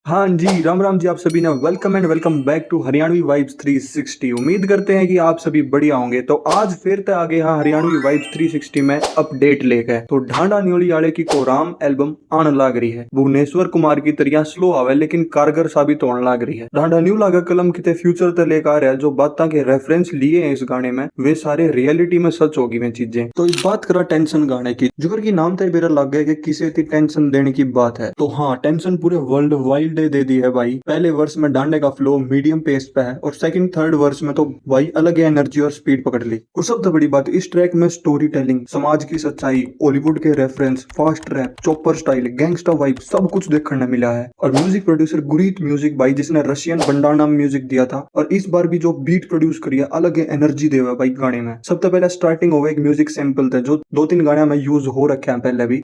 हाँ जी, राम राम जी आप सभी ने welcome and welcome back to Haryanvi vibes 360। उम्मीद करते हैं कि आप सभी बढ़िया होंगे। तो आज फिर से आगे हाँ हरियाणवी वाइब्स 360 में अपडेट लेकर तो ढांडा न्योली आले की कोराम एल्बम आने लग रही है। भुवनेश्वर कुमार की तरिया स्लो आवे लेकिन कारगर साबित होने लग रही है। ढांडा न्यू लागा कलम किते फ्यूचर ते लेकर आ रहा है। जो बातें के रेफरेंस लिए हैं इस गाने में वे सारे रियलिटी में सच होगी वे चीजें। तो इस बात करा टेंशन गाने की जुगर की नाम ते मेरा लग गया कि किसी इतनी टेंशन देने की बात है। तो हाँ टेंशन पूरे वर्ल्ड वाइड दे दी है भाई। पहले वर्ष में डांडे का फ्लो मीडियम पेस पे है और सेकंड थर्ड वर्ष में तो भाई अलग ही एनर्जी और स्पीड पकड़ ली। और सबसे बड़ी बात इस ट्रैक में स्टोरी टेलिंग, समाज की सच्चाई, हॉलीवुड के reference, fast rap, chopper style, gangster vibe सब कुछ देखने मिला है। और म्यूजिक प्रोड्यूसर गुरीत म्यूजिक भाई जिसने रशियन बंडाना म्यूजिक दिया था और इस बार भी जो बीट प्रोड्यूस करी है अलग एनर्जी देवा भाई गाने में। सबसे पहले स्टार्टिंग हो एक म्यूजिक सैंपल थे जो 2-3 गाने में यूज हो रखे हैं पहले भी।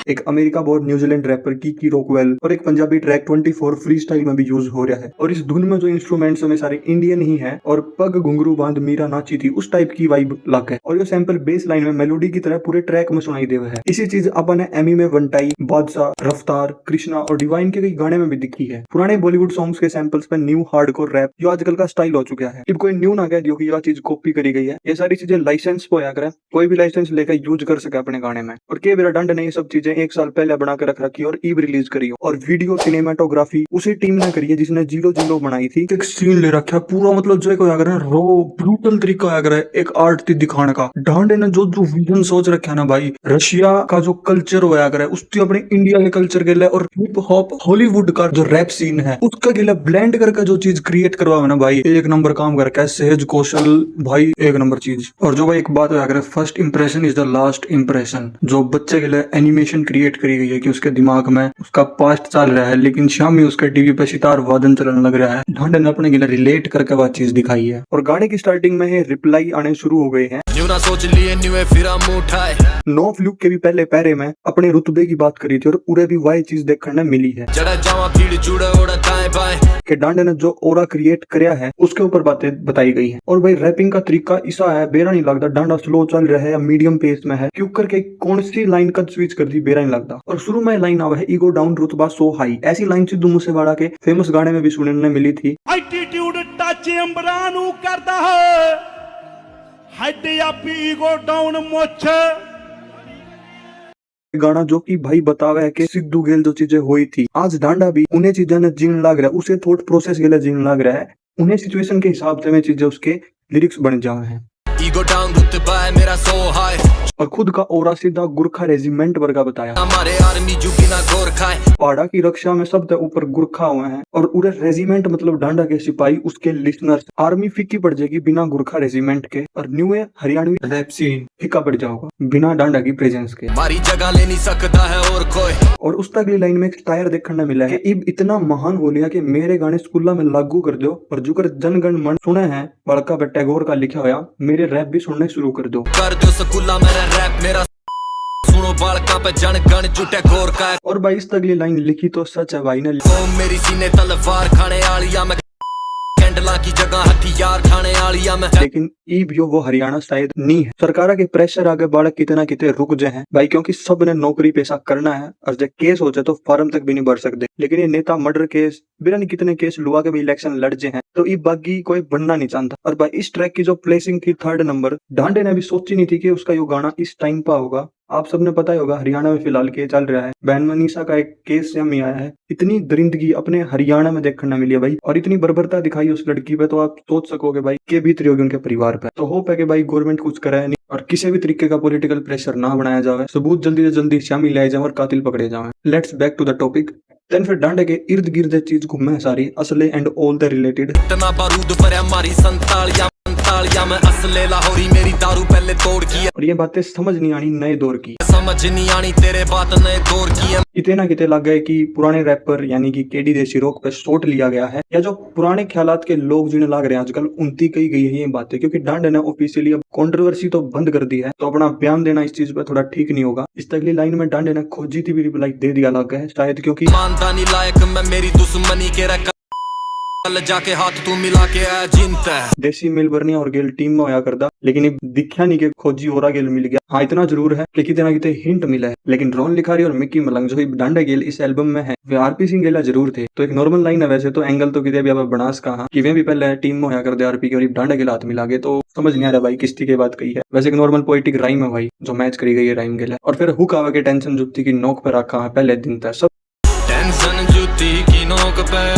एक अमेरिका बोर्न न्यूजीलैंड रैपर की रॉकवेल और एक पंजाबी ट्रैक 24 फ्री स्टाइल में भी यूज हो रहा है। और इस धुन में जो इंस्ट्रूमेंट्स में सारे इंडियन ही है और पग घुंघरू बांध मीरा नाची थी उस टाइप की वाइब लग है। और ये सैंपल बेस लाइन में मेलोडी की तरह पूरे ट्रैक में सुनाई दे है। इसी चीज अपन ने एमी में वंटाई, बादशाह, रफ्तार, कृष्णा और डिवाइन के कई गाने में भी दिखी है। पुराने बॉलीवुड सॉन्ग्स के सैंपल्स पे न्यू हार्डकोर रैप जो आजकल का स्टाइल हो चुका है। अब कोई न्यू ना कह दियो कि यह चीज कॉपी करी गई है। ये सारी चीजें लाइसेंस पे आकर कोई भी लाइसेंस लेकर यूज कर सके अपने गाने में। और के बेरा डंड ने ये सब चीजें 1 साल पहले बना के रख रखी और ईब रिलीज करी हो। और वीडियो सिनेमाटोग्राफी उसी टीम ने करी है जिसने 0-0 बनाई थी। एक सीन ले रखा है पूरा मतलब जो को अगर रो ब्रूटल तरीका अगर एक आर्ट थी दिखाने का। ढांडे ने जो विजन सोच रखा है ना भाई, रशिया का जो कल्चर होया करे उसकी अपने इंडिया के कल्चर के लिए और हिप हॉप हॉलीवुड का जो रैप सीन है उसका के लिए ब्लेंड करके जो चीज क्रिएट करवा ना भाई एक नंबर काम करके है। सहज कौशल भाई एक नंबर चीज। और जो भाई एक बात होया करे first impression is the last impression. जो बच्चे के लिए एनिमेशन क्रिएट करी गई है कि उसके दिमाग में उसका पास्ट चल रहा है लेकिन शाम में उसके टीवी पे सितार वादन चलने लग रहा है। ढांडे ने अपने के लिए रिलेट करके वह चीज दिखाई है। और गाने की स्टार्टिंग में ही रिप्लाई आने शुरू हो गए हैं। सोच लिए नो फ्लूक के भी पहले पैरे में अपने रुतबे की बात करी थी और पूरे भी वही चीज देखने मिली है कि डांडे ने जो ओरा क्रिएट किया है उसके ऊपर बातें बताई गई है। और भाई रैपिंग का तरीका ऐसा है बेरा नहीं लगता डांडा स्लो चल रहा है या मीडियम पेस में है क्यों करके कौन सी लाइन का स्विच कर दी बेरा नहीं लगता। और शुरू में लाइन आवा है ईगो डाउन रुतबा सो हाई। ऐसी लाइन सिद्धू मूसेवाला के फेमस गाने में भी सुनने मिली थी। एटीट्यूड टच अंबरानू करदा है हेड अप ईगो डाउन मुछ गाना जो कि भाई बतावा है कि सिद्धू गेल जो चीजें हुई थी आज डांडा भी उन्हें चीजें ने जीन लग रहा है। उसे थॉट प्रोसेस के लिए जीन लग रहा है। उन्हें सिचुएशन के हिसाब से में चीजें उसके लिरिक्स बन जाए हैं। ईगो डाउन रुतबा है मेरा सो हाई और खुद का ओरा सीधा गुरखा रेजिमेंट वर्गा बताया। हमारे आर्मी जो बिना गोरखा है पहाड़ा की रक्षा में सबसे ऊपर गुरखा हुए हैं। और पूरे रेजिमेंट मतलब डांडा के सिपाही उसके लिसनर्स। आर्मी फीकी पड़ जाएगी बिना गुरखा रेजिमेंट के। और न्यू हरियाणवी रैप सीन फीका पड़ जाओगा बिना डांडा की प्रेजेंस के। हमारी जगह ले नहीं सकता है और कोई। और उस अगली लाइन में एक टायर देखने मिला है कि इब इतना महान हो लिया कि मेरे गाने स्कूला में लागू कर दो और जुकर जनगण मन सुने हैं बड़का टैगोर का लिखा हुआ मेरे रैप भी सुनने शुरू कर दो स्कूला में रैप मेरा सुनो बालका पे जनगण जुटे गोर का। और भाई इस अगली लाइन लिखी तो सच है भाई ने मेरी सीने तलवार खाने आलिया में कैंडला की जगह हथियार खाने आलिया में। लेकिन ई भी वो हरियाणा शायद नहीं है। सरकार के प्रेशर आगे बालक कितना कितने रुक जाए हैं भाई क्योंकि सब ने नौकरी पेशा करना है। और जब केस हो जाए तो फार्म तक भी नहीं भर सकते। लेकिन ये नेता मर्डर केस बिना नहीं कितने केस लुआ के भी इलेक्शन लड़ जाए हैं तो ये बागी कोई बनना नहीं चाहता। और भाई इस ट्रैक की जो प्लेसिंग थी 3rd नंबर ढांडे ने भी सोची नहीं थी कि उसका ये गाना इस टाइम पर होगा। आप सबने पता ही होगा हरियाणा में फिलहाल के चल रहा है बहन मनीषा का एक केस में आया है। इतनी दरिंदगी अपने हरियाणा में देखने मिली है भाई और इतनी बर्बरता दिखाई उस लड़की पे तो आप सोच सकोगे भाई के भीतरी होगी उनके परिवार पे। तो होप है कि भाई गवर्नमेंट कुछ करे नहीं और किसी भी तरीके का पॉलिटिकल प्रेशर ना बनाया जाए। सबूत जल्दी से जल्दी शामिल लाए जाए और कातिल पकड़े जाए। Let's back to the topic. Then फिर डांडे के इर्द गिर्द चीज घूमे सारी असले एंड ऑल द रिलेटेड। में असले लाहौरी मेरी दारू पहले तोड़ की है। और ये बातें समझ नहीं आनी नए दौर की समझ नहीं आनी तेरे बात नए दौर की है। किते ना किते लग गए कि पुराने रैपर यानी कि केडी देसी रॉक पे शॉट लिया गया है या जो पुराने ख्यालात के लोग जिन्हें लग रहे हैं आजकल उनकी कही गई है ये बातें। क्योंकि डांडे ने ऑफिशियली अब कंट्रोवर्सी तो बंद कर दी है तो अपना बयान देना इस चीज पे थोड़ा ठीक नहीं होगा। इस अगली लाइन में डांडे ने खोजी थी भी रिप्लाई दे दिया लग है शायद क्योंकि मानता नहीं लायक मैं मेरी दुश्मनी के जाके हाथ तू मिला के आ जिनता देसी मिलबर्निया और गेल टीम में होया करदा, लेकिन ये दिखा नहीं कि खोजी और गेल मिल गया। हाँ इतना जरूर है कि किते ना किते हिंट मिला है, लेकिन रोहन लिखारी और मिक्की मलंग जो डांडा गेल इस एल्बम में है वे आरपी सिंह गेला जरूर थे। तो एक नॉर्मल लाइन है वैसे तो, एंगल तो किते भी अब बनास कहा कि वे भी पहले टीम में होया करदे आरपी के और डांडा गेल हाथ मिला गए, तो समझ नहीं आ रहा भाई किस्ती के बात कही है। वैसे एक नॉर्मल पोएटिक राइम है भाई जो मैच करी गई है राइम गेला। और फिर हुक आवे के टेंशन जुत्ती की नोक पर रखा है पहले दिन तक सब टेंशन जूती की नोक पे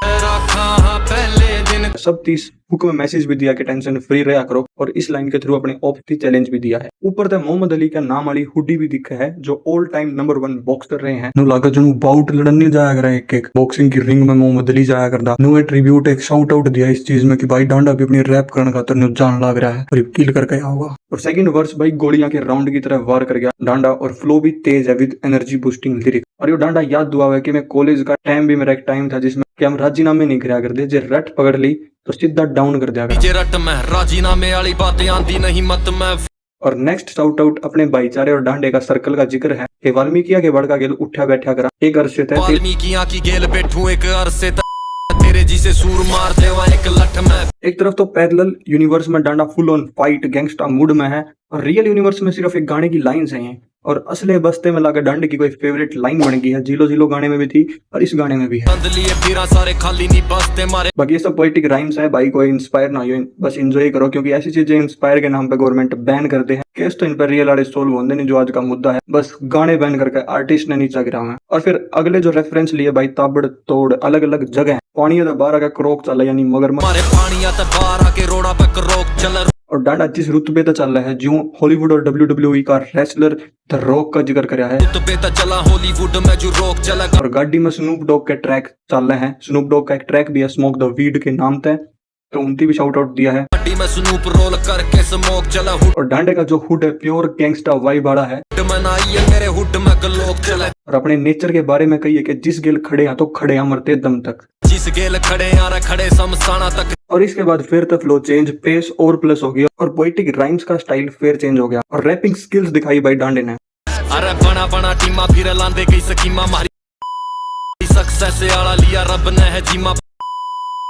रखा पहले दिन सब 30 हुक में मैसेज भी दिया कि टेंशन फ्री रहा करो, और इस लाइन के थ्रू अपने ऑफ की चैलेंज भी दिया है। ऊपर तक मोहम्मद अली का नाम वाली हुडी भी दिखा है जो ऑल टाइम नंबर 1 बॉक्सर रहे हैं। नु लागत जनु बाउट लड़न नहीं जाया कर एक एक बॉक्सिंग की रिंग में मोहम्मद अली जाया करदा। नु ट्रिब्यूट एक शाउट आउट दिया इस चीज में कि भाई डांडा भी अपनी रैप करने खातर नु जान लग रहा है और किल करके आया होगा। और सेकंड वर्स भाई गोलियां के राउंड की तरह वार कर गया डांडा, और फ्लो भी तेज है विद एनर्जी बूस्टिंग लिरिक्स। और ये डांडा याद दुआ है कि मैं कॉलेज का टाइम भी मेरा एक टाइम था जिसमें कि हम राजीनामे नहीं करा करते, जे रट पकड़ ली तो सीधा डाउन कर दिया करा। जे रट में राजीनामे वाली बातें आंदी नहीं मत में। और नेक्स्ट शाउट आउट अपने भाईचारे और डांडे का सर्कल का जिक्र है कि वाल्मीकिया के बड़का गेल उठा बैठा करा एक अरसे तक वाल्मीकिया की गेल बैठू एक अरसे तक तेरे जी से सूर मार देवा एक लठ में। एक तरफ तो पैरेलल यूनिवर्स में डांडा full on fight gangster mood में है, और रियल यूनिवर्स में सिर्फ एक गाने की लाइंस हैं, और असले बस्ते में लाकर डांडे की कोई फेवरेट लाइन बन गई है। जीलो जीलो गाने में भी थी और इस गाने में भी है। सारे खाली नहीं बसते मारे। बाकी ये सब पोएटिक राइम्स है भाई, कोई इंस्पायर ना हो, बस एंजॉय करो, क्योंकि ऐसी चीजें इंस्पायर के नाम पे गवर्नमेंट बैन करते हैं। केस तो इन पर रियल आर्टिस्ट सोल्व होते नहीं जो आज का मुद्दा है, बस गाने बैन करके आर्टिस्ट ने नीचा गिरा है। और फिर अगले जो रेफरेंस लिए भाई ताबड़ तोड़ अलग अलग जगह पानी बाहर आके क्रोक चला यानी मगरमच्छ बाहर आके रोड़ा पे क्रोक चल। और डांडा जिस रुतबे तक चल रहा है जो हॉलीवुड और WWE का रेसलर द रॉक का जिक्र कराया है, रुतबे तक चला हॉलीवुड में जो रॉक चला। और गाड़ी में स्नूप डॉग के ट्रैक चल रहे हैं। स्नूप डॉग का एक ट्रैक भी है स्मोक द वीड के नाम पे, तो उनकी भी शाउट आउट दिया है। गाड़ी में स्नूप रोल करके स्मोक चला। और डांडे का जो हुड है प्योर गैंगस्टर वाइब वाला है, मेरे हुड में लोग चला। और अपने नेचर के बारे में कहिए कि जिस गेल खड़े हैं तो खड़े हैं मरते दम तक, जिस गेल खड़े यार खड़े समसाना तक। और इसके बाद फिर तो फ्लो चेंज पेस और प्लस हो गया, और पोएटिक राइम्स का स्टाइल फिर चेंज हो गया, और रैपिंग स्किल्स दिखाई भाई डांडे ने। अरे बना बना टीमा फिर लांदे कई स्कीमा मारी सक्सेस आला लिया रब ने है जीमा।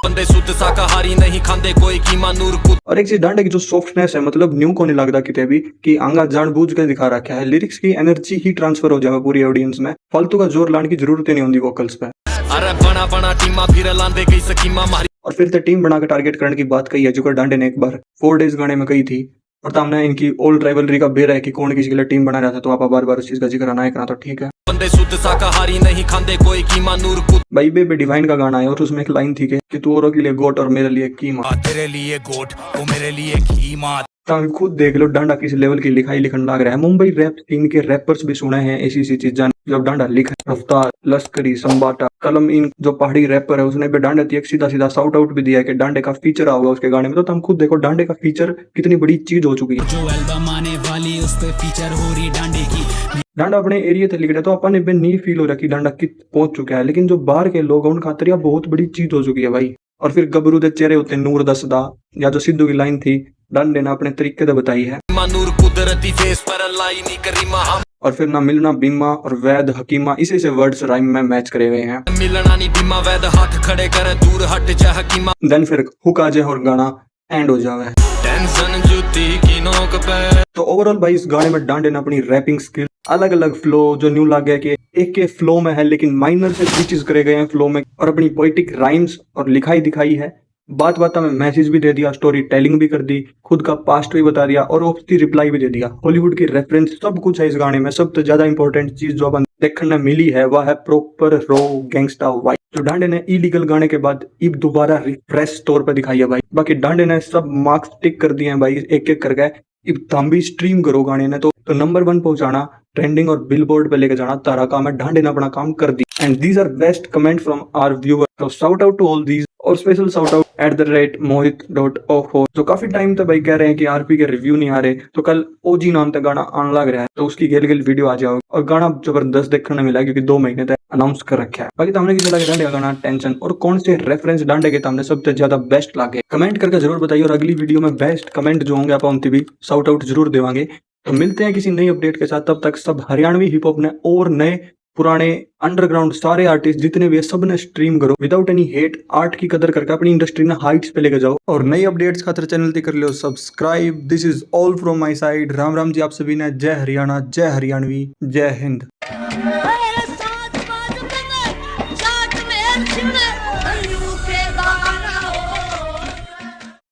बंदे शुद्ध शाकाहारी नहीं खांदे कोई कीमा नूर कुत। और एक चीज डांडे की जो सॉफ्टनेस है, मतलब न्यू को नहीं लगता किते भी कि आंगा जानबूझ के दिखा रखा है। लिरिक्स की एनर्जी ही ट्रांसफर हो जाए पूरी ऑडियंस में, फालतू का जोर लाने की जरूरत ही नहीं होती वोकल्स पे। अरे बना बना टीमा फिर लांदे कई स्कीमा मारी। और फिर तो टीम बनाकर टारगेट करने की बात कही है जो डांडे ने एक बार 4 डेज गाने में कही थी, और सामने इनकी ओल्ड राइवलरी का बेर है कि कौन किसी के लिए टीम बना रहा था, तो आप बार बार उस चीज का जिक्र ना करा तो ठीक है। बंदे शुद्ध शाकाहारी नहीं खांदे कोई कीमा नूर कुत। भाई बे डिवाइन का गाना है और उसमें एक लाइन थी कि तू औरों के लिए गोट और मेरे लिए कीमा, तेरे लिए गोट वो मेरे लिए कीमा। खुद देख लो डांडा किस लेवल की लिखाई लिखन लग रहा है। मुंबई रैप सीन के रैपर्स भी सुने हैं ऐसी चीजें जब डांडा लिखा है। रफ्तार, लश्करी, संबाटा, कलम इन जो पहाड़ी रैपर है उसने भी डांडे एक सीधा सीधा शाउट आउट भी दिया है कि डांडे का फीचर आओगा उसके गाने में। तो हम खुद देखो डांडे का फीचर कितनी बड़ी चीज हो चुकी है। जो एल्बम आने वाली उस पे फीचर हो रही डांडे की। डांडा अपने एरिया से लिख रहा तो अपन ने नहीं फील हो रहा कि डांडा कित पहुंच चुका है, लेकिन जो बाहर के लोग हैं उन खातर बहुत बड़ी चीज हो चुकी है भाई। और फिर गबरू दे चेहरे होते नूर दसदा, या जो सिद्धू की लाइन थी डांडे ने अपने तरीके से बताई है। नूर कुदरती फेस पर लाई नहीं करी हम। और फिर ना मिलना बीमा और वैद हकीमा इसी से वर्ड्स राइम में मैच करे हुए हैं। मिलना नहीं बीमा वैद हाथ खड़े कर दूर हट जा हकीमा। देन फिर हुक आ जाए और गाना एंड हो जावे। टेंशन जूती की नोक पे। तो ओवरऑल भाई इस गाने में डांडे ने अपनी रैपिंग स्किल, अलग अलग फ्लो जो न्यू लग गया कि एक के फ्लो में है लेकिन माइनर से स्विचेस करे गए हैं फ्लो में, और अपनी पोएटिक राइम्स और लिखाई दिखाई है। बात बात में मैसेज भी दे दिया, स्टोरी टेलिंग भी कर दी, खुद का पास्ट भी बता दिया और उसकी रिप्लाई भी दे दिया। हॉलीवुड की रेफरेंस सब कुछ है इस गाने में। सबसे ज्यादा इंपॉर्टेंट चीज जो अपन देखने मिली है वह है प्रॉपर रॉ गैंगस्टर वाइब जो डांडे ने इलीगल गाने के बाद अब दोबारा रिफ्रेश तौर पर दिखाई है भाई। बाकी डांडे ने सब मार्क्स टिक कर दिए हैं भाई एक एक करके। अब तुम भी स्ट्रीम करो गाने ने तो नंबर 1 पहुंचाना, ट्रेंडिंग और बिलबोर्ड पे लेके जाना तारा काम है। डांडे ने अपना काम कर दी and these are best comment from our viewer. तो shout out to all these और स्पेशल शाउट आउट @mohit.off जो काफी टाइम तक भाई कह रहे हैं कि आरपी के रिव्यू नहीं आ रहे, तो कल ओजी नाम तक गाना आने लग रहा है तो उसकी गेल गेल वीडियो आ जाओ और गाना जबरदस्त देखने मिला क्योंकि 2 महीने तक अनाउंस कर रखा है। बाकी हमने किसी लगे डांडे का गाना टेंशन और कौन से रेफरेंस डांडे के हमने सबसे ज्यादा बेस्ट लागे कमेंट करके जरूर बताइए, और अगली वीडियो में बेस्ट कमेंट जो होंगे आप उनकी भी शाउट आउट जरूर देवांगे। तो मिलते हैं किसी नई अपडेट के साथ, तब तक सब हरियाणवी हिप हॉप ने और नए पुराने अंडरग्राउंड सारे आर्टिस्ट जितने भी है सब ने स्ट्रीम करो विदाउट एनी हेट, आर्ट की कदर करके अपनी इंडस्ट्री ने हाइट्स पे लेके जाओ। और नई अपडेट्स खातर चैनल ते कर लो subscribe. This is all from my side. Ram Ram ji आप सभी ने। जय हरियाणा, जय हरियाणवी, जय हिंद।